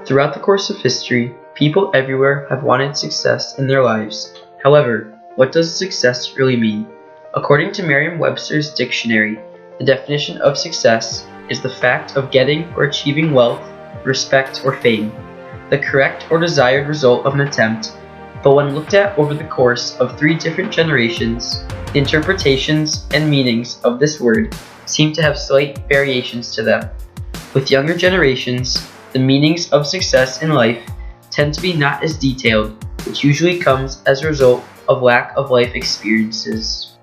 Throughout the course of history, people everywhere have wanted success in their lives. However, what does success really mean? According to Merriam-Webster's dictionary, the definition of success is the fact of getting or achieving wealth, respect, or fame, the correct or desired result of an attempt. But when looked at over the course of 3 different generations, the interpretations and meanings of this word seem to have slight variations to them. With younger generations, the meanings of success in life tend to be not as detailed, which usually comes as a result of lack of life experiences.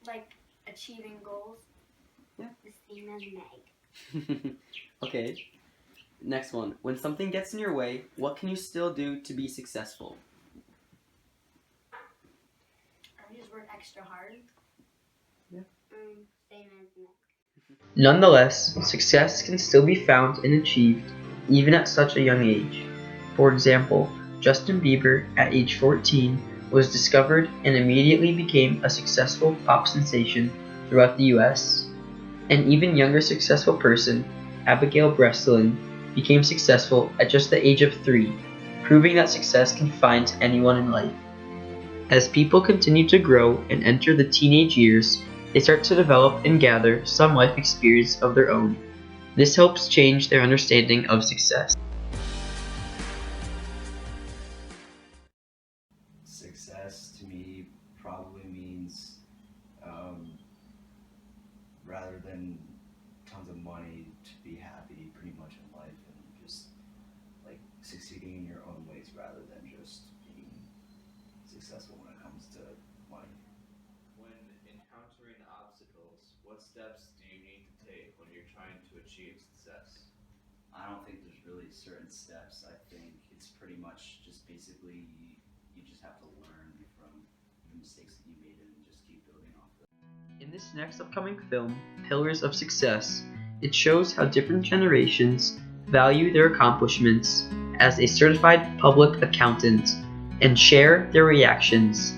Like achieving goals. Yeah. The same as Meg. Okay. Next one. When something gets in your way, what can you still do to be successful? I just work extra hard. Yeah. Same as Meg. Nonetheless, success can still be found and achieved even at such a young age. For example, Justin Bieber at age 14 was discovered and immediately became a successful pop sensation throughout the US. An even younger successful person, Abigail Breslin, became successful at just the age of 3, proving that success can find anyone in life. As people continue to grow and enter the teenage years, they start to develop and gather some life experience of their own. This helps change their understanding of success. Success to me probably means rather than tons of money, to be happy pretty much in life and just like succeeding in your own ways rather than just being successful when it comes to money. When encountering obstacles, what steps do you need to take when you're trying to achieve success? I don't think there's really certain steps. I think it's pretty much just basically you just have to learn from the mistakes that you made and just keep building off them. In this next upcoming film, Pillars of Success, it shows how different generations value their accomplishments as a certified public accountant and share their reactions.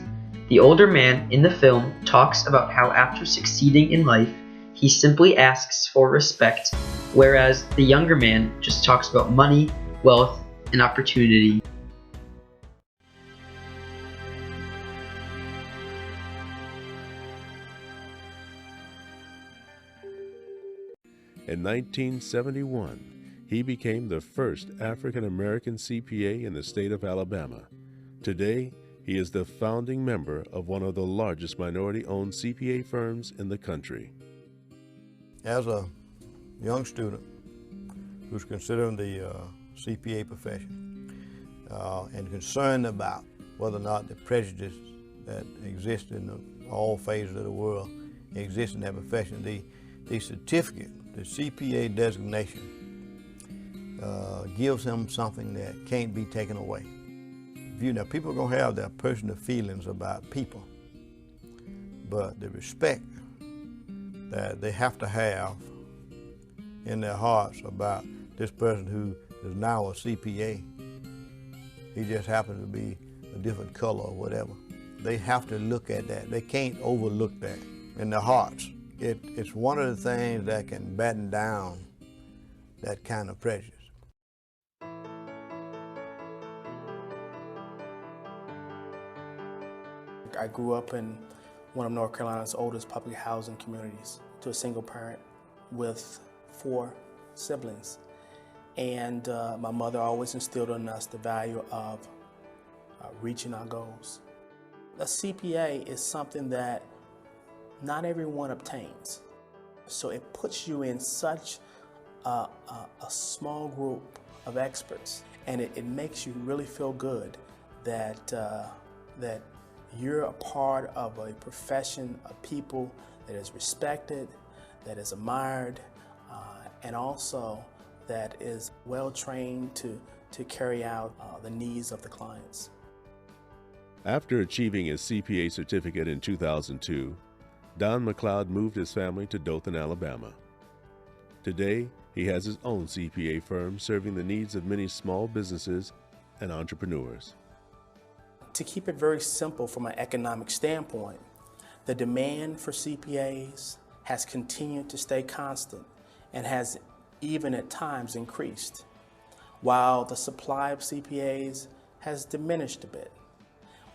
The older man in the film talks about how after succeeding in life, he simply asks for respect, whereas the younger man just talks about money, wealth, and opportunity. In 1971, he became the first African-American CPA in the state of Alabama. Today, he is the founding member of one of the largest minority-owned CPA firms in the country. As a young student who's considering the CPA profession and concerned about whether or not the prejudice that exists in all phases of the world exists in that profession, the certificate, the CPA designation, gives him something that can't be taken away. You know, people are gonna have their personal feelings about people, but the respect that they have to have in their hearts about this person who is now a CPA, he just happens to be a different color or whatever. They have to look at that. They can't overlook that in their hearts. It's one of the things that can batten down that kind of prejudice. I grew up in one of North Carolina's oldest public housing communities, to a single parent with 4 siblings. And my mother always instilled in us the value of reaching our goals. A CPA is something that not everyone obtains. So it puts you in such a small group of experts, and it makes you really feel good that, that you're a part of a profession of people that is respected, that is admired, and also that is well trained to carry out the needs of the clients. After achieving his CPA certificate in 2002, Don McLeod moved his family to Dothan, Alabama. Today, he has his own CPA firm serving the needs of many small businesses and entrepreneurs. To keep it very simple from an economic standpoint, the demand for CPAs has continued to stay constant and has even at times increased, while the supply of CPAs has diminished a bit.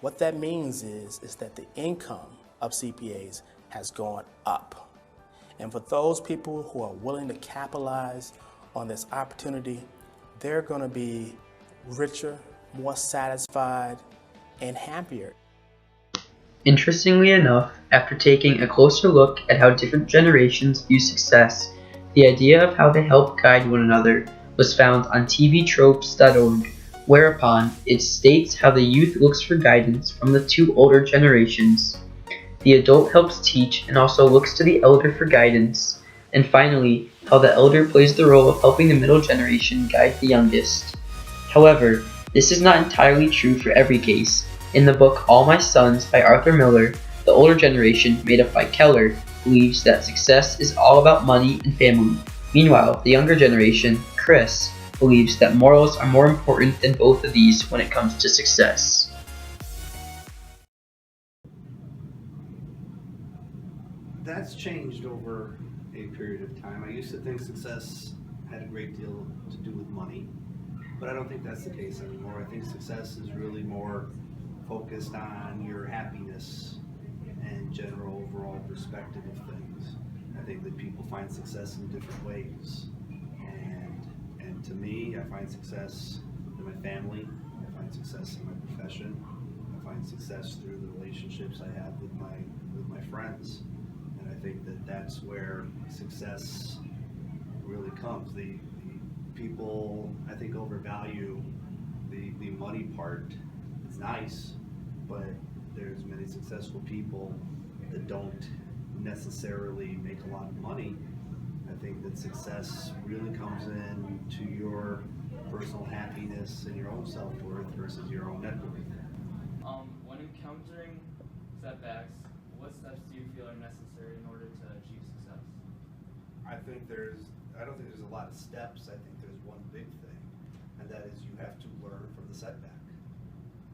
What that means is that the income of CPAs has gone up. And for those people who are willing to capitalize on this opportunity, they're going to be richer, more satisfied, and happier. Interestingly enough, after taking a closer look at how different generations view success, the idea of how they help guide one another was found on tvtropes.org, whereupon it states how the youth looks for guidance from the two older generations. The adult helps teach and also looks to the elder for guidance, and finally, how the elder plays the role of helping the middle generation guide the youngest. However, this is not entirely true for every case. In the book All My Sons by Arthur Miller, the older generation, made up by Keller, believes that success is all about money and family. Meanwhile, the younger generation, Chris, believes that morals are more important than both of these when it comes to success. That's changed over a period of time. I used to think success had a great deal to do with money, but I don't think that's the case anymore. I think success is really more focused on your happiness and general overall perspective of things. I think that people find success in different ways. And to me, I find success in my family, I find success in my profession, I find success through the relationships I have with my friends. And I think that that's where success really comes. The people, I think, overvalue the money part. It's nice, but there's many successful people that don't necessarily make a lot of money. I think that success really comes in to your personal happiness and your own self-worth versus your own net worth. When encountering setbacks, what steps do you feel are necessary in order to achieve success? I don't think there's a lot of steps. I think there's one big thing, and that is you have to learn from the setback.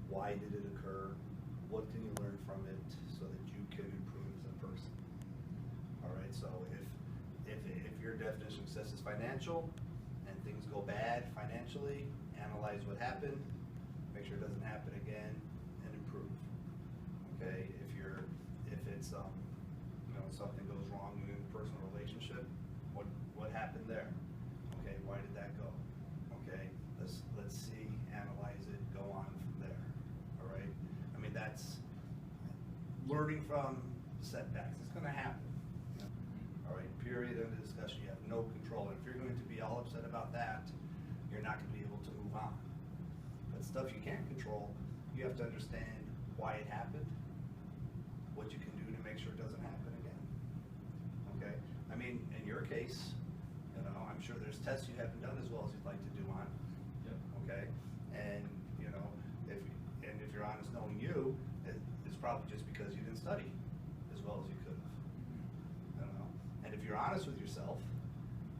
Why did it occur? What can you learn from it so that you can improve as a person? All right, so if your definition of success is financial and things go bad financially, analyze what happened, make sure it doesn't happen again, and improve. Okay, if it's something goes wrong in a personal relationship, what happened there? Okay, why did that go? Okay, let's see, analyze it, go on from there. All right, I mean, that's learning from setbacks. It's going to happen. All right, period, end of discussion. You have no control. And if you're going to be all upset about that, you're not going to be able to move on. But stuff you can't control, you have to understand why it happened, what you can do to make sure it doesn't happen again. Okay? I mean, in your case, I'm sure there's tests you haven't done as well as you'd like to do on. Yep. Okay? And, if you're honest knowing you, it's probably just because you didn't study as well as you could have. And if you're honest with yourself,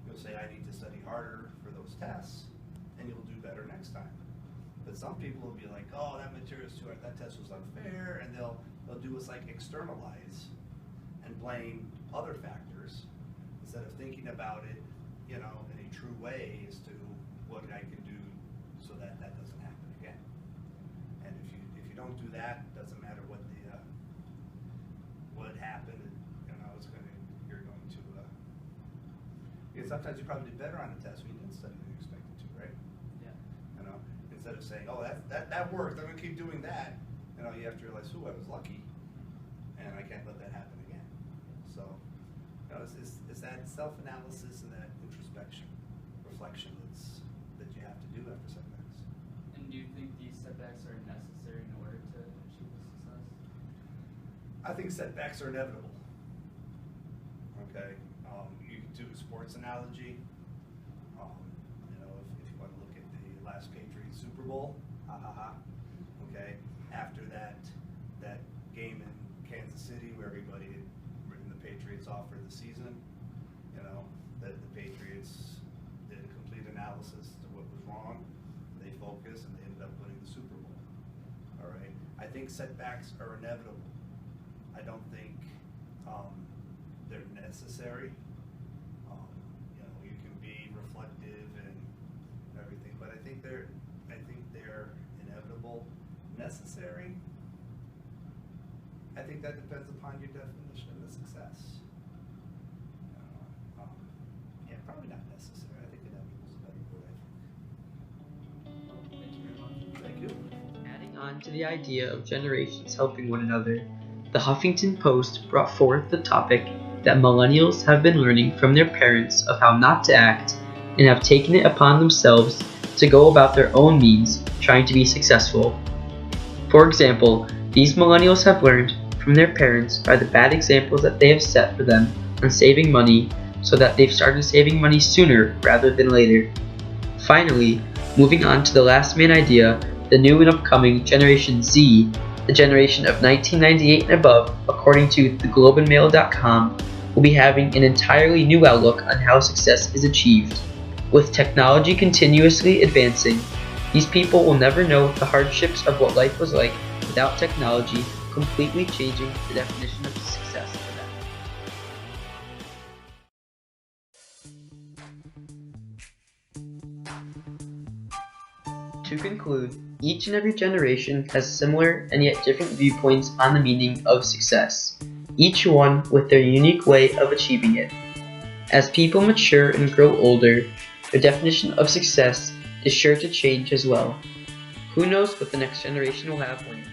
you'll say, I need to study harder for those tests, and you'll do better next time. But some people will be like, oh, that material's too hard, that test was unfair, and they'll do what's like externalize and blame other factors instead of thinking about it, in a true way as to what I can do so that doesn't happen again. And if you don't do that, it doesn't matter what happened, you're going to sometimes you probably did better on the test when you didn't study than you expected to, right? Yeah. Instead of saying, oh, that worked, I'm gonna keep doing that, you have to realize, I was lucky, and I can't let that happen again. So, it's that self-analysis and that introspection, reflection that you have to do after setbacks. And do you think these setbacks are necessary in order to achieve success? I think setbacks are inevitable. Okay, you can do a sports analogy. If you want to look at the last Patriots Super Bowl, okay, after that game in Kansas City where everybody had written the Patriots off for the season, that the Patriots did a complete analysis to what was wrong. They focused and they ended up winning the Super Bowl. All right, I think setbacks are inevitable. I don't think they're necessary. You can be reflective and everything, but I think they're inevitable. Necessary? I think that depends upon your definition of success. Yeah, probably not necessary. I think inevitable is a better word. Thank you. Adding on to the idea of generations helping one another, the Huffington Post brought forth the topic that millennials have been learning from their parents of how not to act and have taken it upon themselves to go about their own means trying to be successful. For example, these millennials have learned from their parents by the bad examples that they have set for them on saving money, so that they've started saving money sooner rather than later. Finally, moving on to the last main idea, the new and upcoming Generation Z, the generation of 1998 and above, according to theglobeandmail.com, will be having an entirely new outlook on how success is achieved. With technology continuously advancing, these people will never know the hardships of what life was like without technology completely changing the definition of success for them. To conclude, each and every generation has similar and yet different viewpoints on the meaning of success, each one with their unique way of achieving it. As people mature and grow older, their definition of success is sure to change as well. Who knows what the next generation will have when?